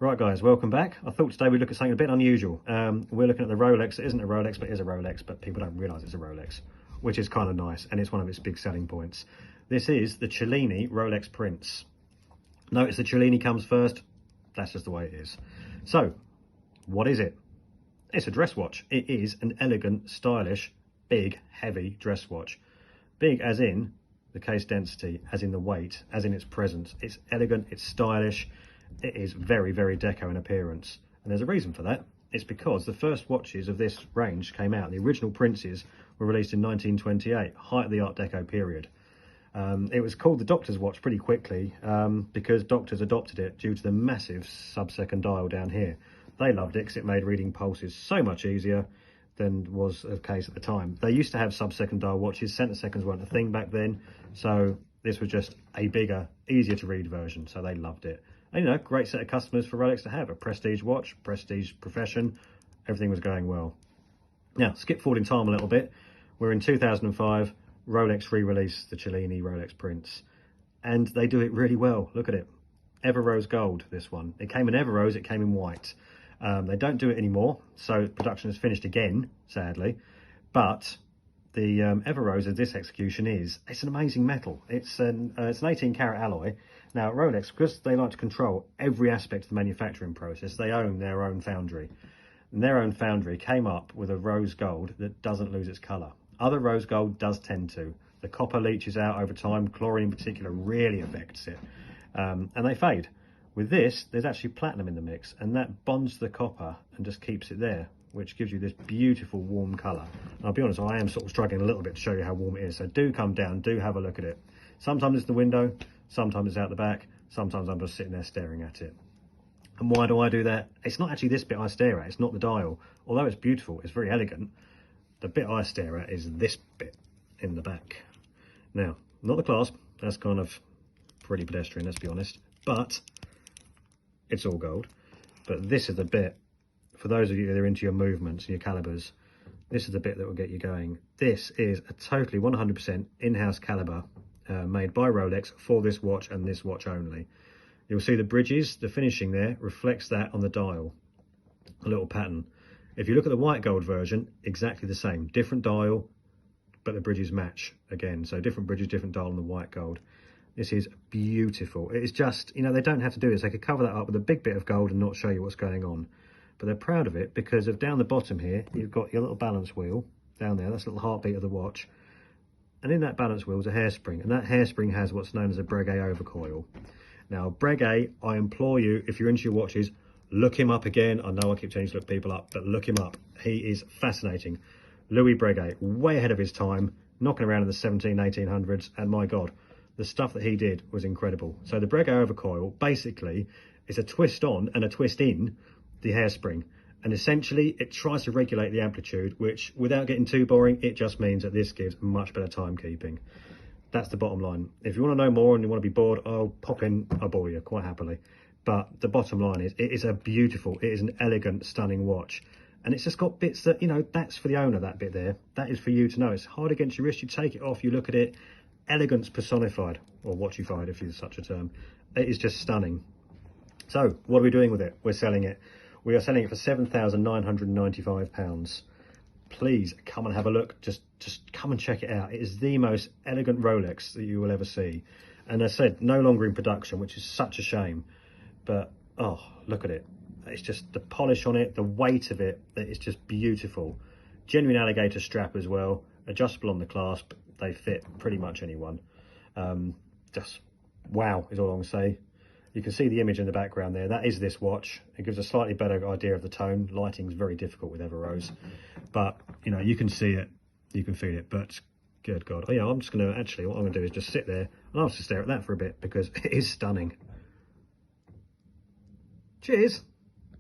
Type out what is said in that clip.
Right guys, welcome back. I thought today we'd look at something a bit unusual. We're looking at the Rolex. It isn't a Rolex, but is a Rolex, but people don't realise it's a Rolex, which is kind of nice, and it's one of its big selling points. This is the Cellini Rolex Prince. Notice the Cellini comes first. That's just the way it is. So, what is it? It's a dress watch. It is an elegant, stylish, big, heavy dress watch. Big as in the case density, as in the weight, as in its presence. It's elegant, it's stylish. It is very, very deco in appearance. And there's a reason for that. It's because the first watches of this range came out. The original Princes were released in 1928, height of the Art Deco period. It was called the Doctor's Watch pretty quickly because doctors adopted it due to the massive sub-second dial down here. They loved it because it made reading pulses so much easier than was the case at the time. They used to have sub-second dial watches. Centre seconds weren't a thing back then. So this was just a bigger, easier to read version. So they loved it. And, you know, great set of customers for Rolex to have. A prestige watch, prestige profession. Everything was going well. Now, skip forward in time a little bit. We're in 2005. Rolex re-released the Cellini Rolex Prince. And they do it really well. Look at it. Everose Gold, this one. It came in Everose, it came in white. They don't do it anymore. So production has finished again, sadly. But the Everose of this execution it's an amazing metal. It's an 18 karat alloy. Now Rolex, because they like to control every aspect of the manufacturing process, they own their own foundry. And their own foundry came up with a rose gold that doesn't lose its colour. Other rose gold does tend to. The copper leaches out over time. Chlorine in particular really affects it. And they fade. With this, there's actually platinum in the mix, and that bonds the copper and just keeps it there, which gives you this beautiful warm colour. And I'll be honest, I am sort of struggling a little bit to show you how warm it is, so do come down, do have a look at it. Sometimes it's the window, sometimes it's out the back, sometimes I'm just sitting there staring at it. And why do I do that? It's not actually this bit I stare at, it's not the dial. Although it's beautiful, it's very elegant, the bit I stare at is this bit in the back. Now, not the clasp, that's kind of pretty pedestrian, let's be honest, but it's all gold. But this is the bit, for those of you that are into your movements and your calibers, this is the bit that will get you going. This is a totally 100% in-house caliber made by Rolex for this watch and this watch only. You'll see the bridges, the finishing there reflects that on the dial, a little pattern. If you look at the white gold version, exactly the same, different dial, but the bridges match again. So different bridges, different dial on the white gold. This is beautiful. It is just, you know, they don't have to do this. They could cover that up with a big bit of gold and not show you what's going on. But they're proud of it because of down the bottom here, you've got your little balance wheel down there. That's a little heartbeat of the watch. And in that balance wheel is a hairspring. And that hairspring has what's known as a Breguet overcoil. Now, Breguet, I implore you, if you're into your watches, look him up again. I know I keep telling you to look people up, but look him up. He is fascinating. Louis Breguet, way ahead of his time, knocking around in the 1800s. And my God, the stuff that he did was incredible. So the Breguet overcoil basically is a twist on and a twist in the hairspring, and essentially it tries to regulate the amplitude, which without getting too boring, it just means that this gives much better timekeeping. That's the bottom line. If you want to know more and you want to be bored, I'll pop in, I'll bore you quite happily. But the bottom line is, it is a beautiful, it is an elegant, stunning watch. And it's just got bits that, you know, that's for the owner, that bit there. That is for you to know. It's hard against your wrist. You take it off, you look at it, elegance personified, or watchified if you use such a term. It is just stunning. So what are we doing with it? We're selling it. We are selling it for £7,995. Please come and have a look. Just come and check it out. It is the most elegant Rolex that you will ever see. And as I said, no longer in production, which is such a shame. But, oh, look at it. It's just the polish on it, the weight of it, it's just beautiful. Genuine alligator strap as well. Adjustable on the clasp. They fit pretty much anyone. Just wow is all I'm going to say. You can see the image in the background there. That is this watch. It gives a slightly better idea of the tone. Lighting is very difficult with Everose, but you know, you can see it, you can feel it. But good God, oh yeah, I'm just going to actually, what I'm going to do is just sit there and I'll just stare at that for a bit because it is stunning. Cheers.